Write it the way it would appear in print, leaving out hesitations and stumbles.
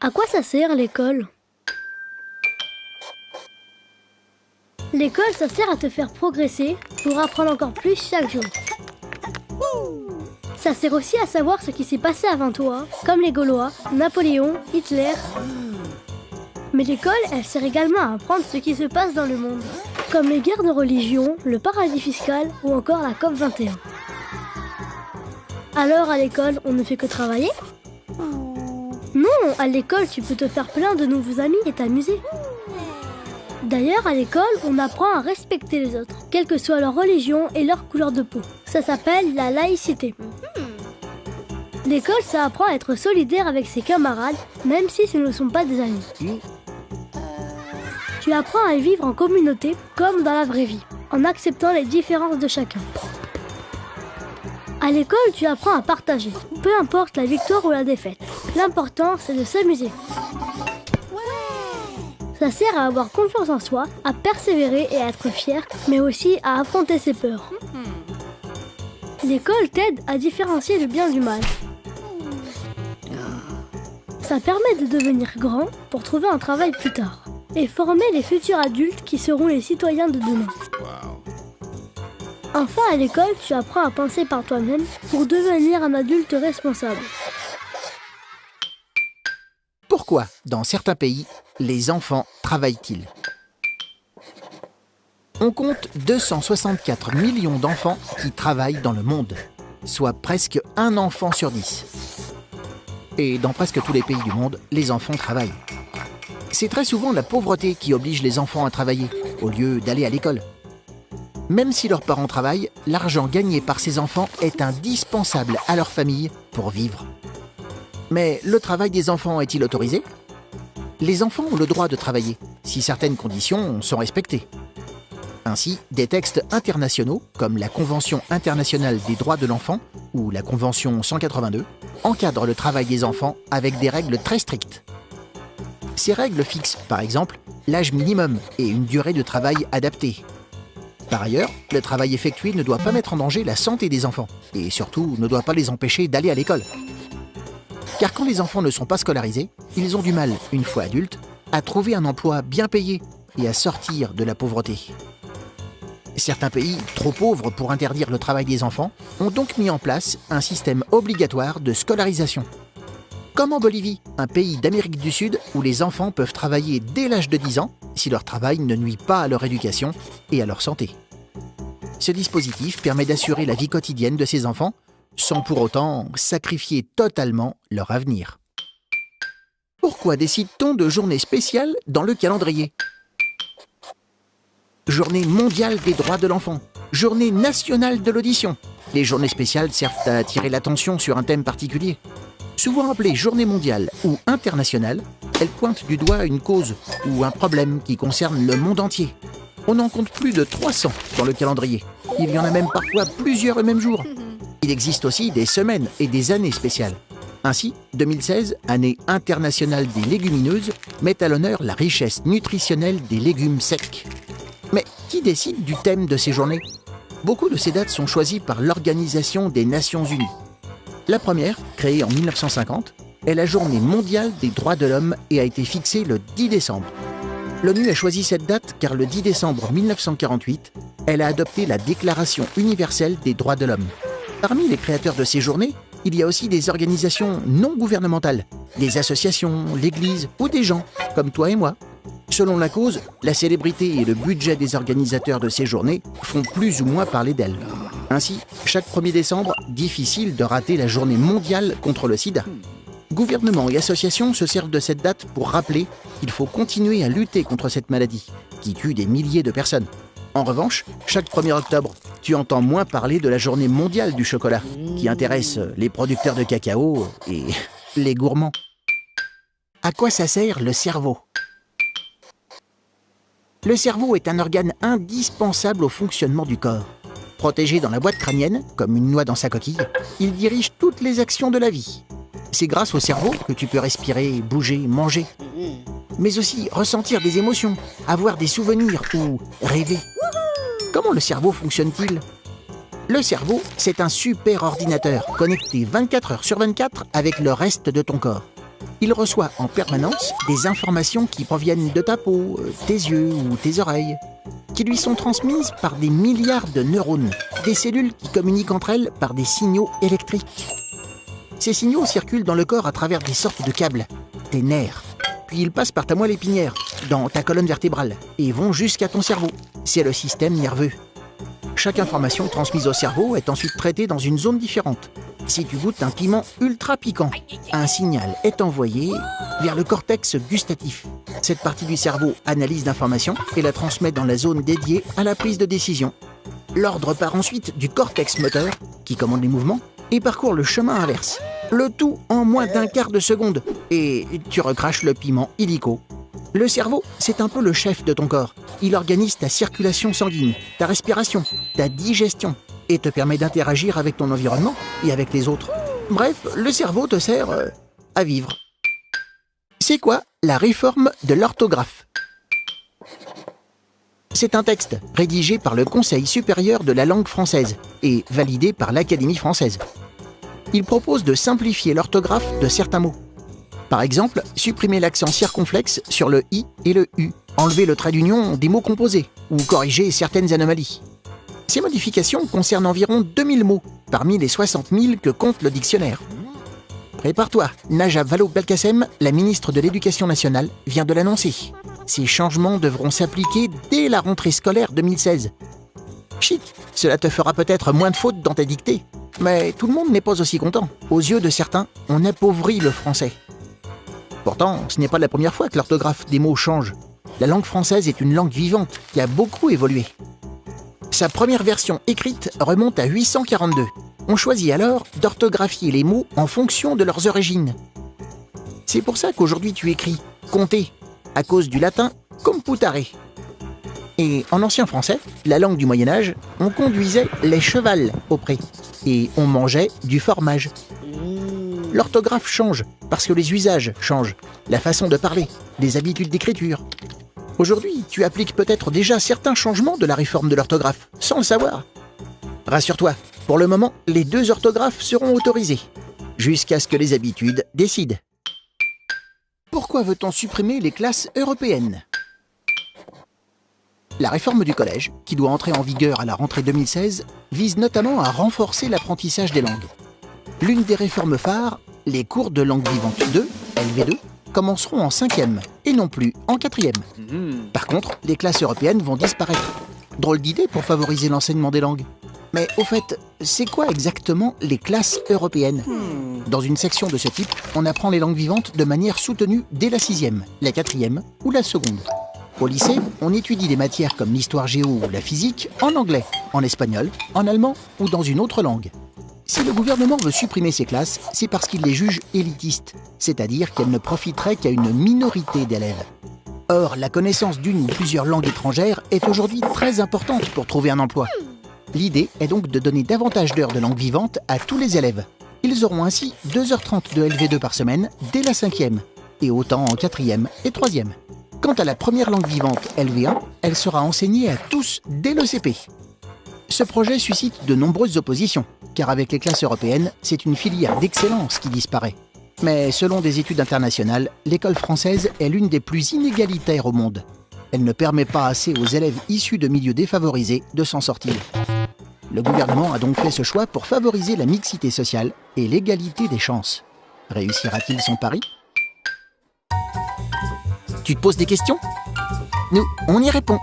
À quoi ça sert l'école? L'école, ça sert à te faire progresser pour apprendre encore plus chaque jour. Ça sert aussi à savoir ce qui s'est passé avant toi, comme les Gaulois, Napoléon, Hitler. Mais l'école, elle sert également à apprendre ce qui se passe dans le monde, comme les guerres de religion, le paradis fiscal ou encore la COP 21. Alors à l'école, on ne fait que travailler? Non, à l'école, tu peux te faire plein de nouveaux amis et t'amuser. D'ailleurs, à l'école, on apprend à respecter les autres, quelle que soit leur religion et leur couleur de peau. Ça s'appelle la laïcité. L'école, ça apprend à être solidaire avec ses camarades, même si ce ne sont pas des amis. Tu apprends à vivre en communauté, comme dans la vraie vie, en acceptant les différences de chacun. À l'école, tu apprends à partager, peu importe la victoire ou la défaite. L'important, c'est de s'amuser. Ça sert à avoir confiance en soi, à persévérer et à être fier, mais aussi à affronter ses peurs. L'école t'aide à différencier le bien du mal. Ça permet de devenir grand pour trouver un travail plus tard et former les futurs adultes qui seront les citoyens de demain. Enfin, à l'école, tu apprends à penser par toi-même pour devenir un adulte responsable. Pourquoi, dans certains pays, les enfants travaillent-ils? On compte 264 millions d'enfants qui travaillent dans le monde, soit presque un enfant sur 10. Et dans presque tous les pays du monde, les enfants travaillent. C'est très souvent la pauvreté qui oblige les enfants à travailler, au lieu d'aller à l'école. Même si leurs parents travaillent, l'argent gagné par ces enfants est indispensable à leur famille pour vivre. Mais le travail des enfants est-il autorisé? Les enfants ont le droit de travailler, si certaines conditions sont respectées. Ainsi, des textes internationaux, comme la Convention internationale des droits de l'enfant ou la Convention 182, encadrent le travail des enfants avec des règles très strictes. Ces règles fixent, par exemple, l'âge minimum et une durée de travail adaptée. Par ailleurs, le travail effectué ne doit pas mettre en danger la santé des enfants, et surtout ne doit pas les empêcher d'aller à l'école. Car quand les enfants ne sont pas scolarisés, ils ont du mal, une fois adultes, à trouver un emploi bien payé et à sortir de la pauvreté. Certains pays, trop pauvres pour interdire le travail des enfants, ont donc mis en place un système obligatoire de scolarisation. Comme en Bolivie, un pays d'Amérique du Sud où les enfants peuvent travailler dès l'âge de 10 ans si leur travail ne nuit pas à leur éducation et à leur santé. Ce dispositif permet d'assurer la vie quotidienne de ces enfants sans pour autant sacrifier totalement leur avenir. Pourquoi décide-t-on de journées spéciales dans le calendrier? Journée mondiale des droits de l'enfant, journée nationale de l'audition. Les journées spéciales servent à attirer l'attention sur un thème particulier. Souvent appelée journée mondiale ou internationale, elle pointe du doigt une cause ou un problème qui concerne le monde entier. On en compte plus de 300 dans le calendrier. Il y en a même parfois plusieurs le même jour. Il existe aussi des semaines et des années spéciales. Ainsi, 2016, année internationale des légumineuses, met à l'honneur la richesse nutritionnelle des légumes secs. Mais qui décide du thème de ces journées? Beaucoup de ces dates sont choisies par l'Organisation des Nations Unies. La première, créée en 1950, est la Journée mondiale des droits de l'homme et a été fixée le 10 décembre. L'ONU a choisi cette date car le 10 décembre 1948, elle a adopté la Déclaration universelle des droits de l'homme. Parmi les créateurs de ces journées, il y a aussi des organisations non gouvernementales, des associations, l'Église ou des gens, comme toi et moi. Selon la cause, la célébrité et le budget des organisateurs de ces journées font plus ou moins parler d'elles. Ainsi, chaque 1er décembre, difficile de rater la journée mondiale contre le sida. Gouvernements et associations se servent de cette date pour rappeler qu'il faut continuer à lutter contre cette maladie, qui tue des milliers de personnes. En revanche, chaque 1er octobre, tu entends moins parler de la journée mondiale du chocolat, qui intéresse les producteurs de cacao et les gourmands. À quoi ça sert le cerveau? Le cerveau est un organe indispensable au fonctionnement du corps. Protégé dans la boîte crânienne, comme une noix dans sa coquille, il dirige toutes les actions de la vie. C'est grâce au cerveau que tu peux respirer, bouger, manger, mais aussi ressentir des émotions, avoir des souvenirs ou rêver. Comment le cerveau fonctionne-t-il? Le cerveau, c'est un super ordinateur connecté 24 heures sur 24 avec le reste de ton corps. Il reçoit en permanence des informations qui proviennent de ta peau, tes yeux ou tes oreilles, qui lui sont transmises par des milliards de neurones, des cellules qui communiquent entre elles par des signaux électriques. Ces signaux circulent dans le corps à travers des sortes de câbles, tes nerfs. Puis ils passent par ta moelle épinière, dans ta colonne vertébrale, et vont jusqu'à ton cerveau. C'est le système nerveux. Chaque information transmise au cerveau est ensuite traitée dans une zone différente. Si tu goûtes un piment ultra piquant, un signal est envoyé vers le cortex gustatif. Cette partie du cerveau analyse l'information et la transmet dans la zone dédiée à la prise de décision. L'ordre part ensuite du cortex moteur, qui commande les mouvements, et parcourt le chemin inverse. Le tout en moins d'un quart de seconde. Et tu recraches le piment illico. Le cerveau, c'est un peu le chef de ton corps. Il organise ta circulation sanguine, ta respiration, ta digestion, et te permet d'interagir avec ton environnement et avec les autres. Bref, le cerveau te sert à vivre. C'est quoi la réforme de l'orthographe? C'est un texte rédigé par le Conseil supérieur de la langue française et validé par l'Académie française. Il propose de simplifier l'orthographe de certains mots. Par exemple, supprimer l'accent circonflexe sur le i et le u, enlever le trait d'union des mots composés ou corriger certaines anomalies. Ces modifications concernent environ 2000 mots, parmi les 60 000 que compte le dictionnaire. Prépare-toi, Najat Vallaud-Belkacem, la ministre de l'Éducation nationale, vient de l'annoncer. Ces changements devront s'appliquer dès la rentrée scolaire 2016. Chic, cela te fera peut-être moins de fautes dans ta dictée. Mais tout le monde n'est pas aussi content. Aux yeux de certains, on appauvrit le français. Pourtant, ce n'est pas la première fois que l'orthographe des mots change. La langue française est une langue vivante qui a beaucoup évolué. Sa première version écrite remonte à 842. On choisit alors d'orthographier les mots en fonction de leurs origines. C'est pour ça qu'aujourd'hui tu écris « compter » à cause du latin « computare ». Et en ancien français, la langue du Moyen-Âge, on conduisait les chevals au pré et on mangeait du fromage. L'orthographe change parce que les usages changent, la façon de parler, les habitudes d'écriture. Aujourd'hui, tu appliques peut-être déjà certains changements de la réforme de l'orthographe, sans le savoir. Rassure-toi, pour le moment, les 2 orthographes seront autorisées, jusqu'à ce que les habitudes décident. Pourquoi veut-on supprimer les classes européennes ? La réforme du collège, qui doit entrer en vigueur à la rentrée 2016, vise notamment à renforcer l'apprentissage des langues. L'une des réformes phares, les cours de langue vivante 2, LV2, commenceront en 5e et non plus en 4e. Par contre, les classes européennes vont disparaître. Drôle d'idée pour favoriser l'enseignement des langues. Mais au fait, c'est quoi exactement les classes européennes ? Dans une section de ce type, on apprend les langues vivantes de manière soutenue dès la 6e, la 4e ou la seconde. Au lycée, on étudie des matières comme l'histoire géo ou la physique en anglais, en espagnol, en allemand ou dans une autre langue. Si le gouvernement veut supprimer ces classes, c'est parce qu'il les juge élitistes, c'est-à-dire qu'elles ne profiteraient qu'à une minorité d'élèves. Or, la connaissance d'une ou plusieurs langues étrangères est aujourd'hui très importante pour trouver un emploi. L'idée est donc de donner davantage d'heures de langue vivante à tous les élèves. Ils auront ainsi 2h30 de LV2 par semaine dès la 5e, et autant en 4e et 3e. Quant à la première langue vivante, LV1, elle sera enseignée à tous dès le CP. Ce projet suscite de nombreuses oppositions, car avec les classes européennes, c'est une filière d'excellence qui disparaît. Mais selon des études internationales, l'école française est l'une des plus inégalitaires au monde. Elle ne permet pas assez aux élèves issus de milieux défavorisés de s'en sortir. Le gouvernement a donc fait ce choix pour favoriser la mixité sociale et l'égalité des chances. Réussira-t-il son pari ? Tu te poses des questions ? Nous, on y répond.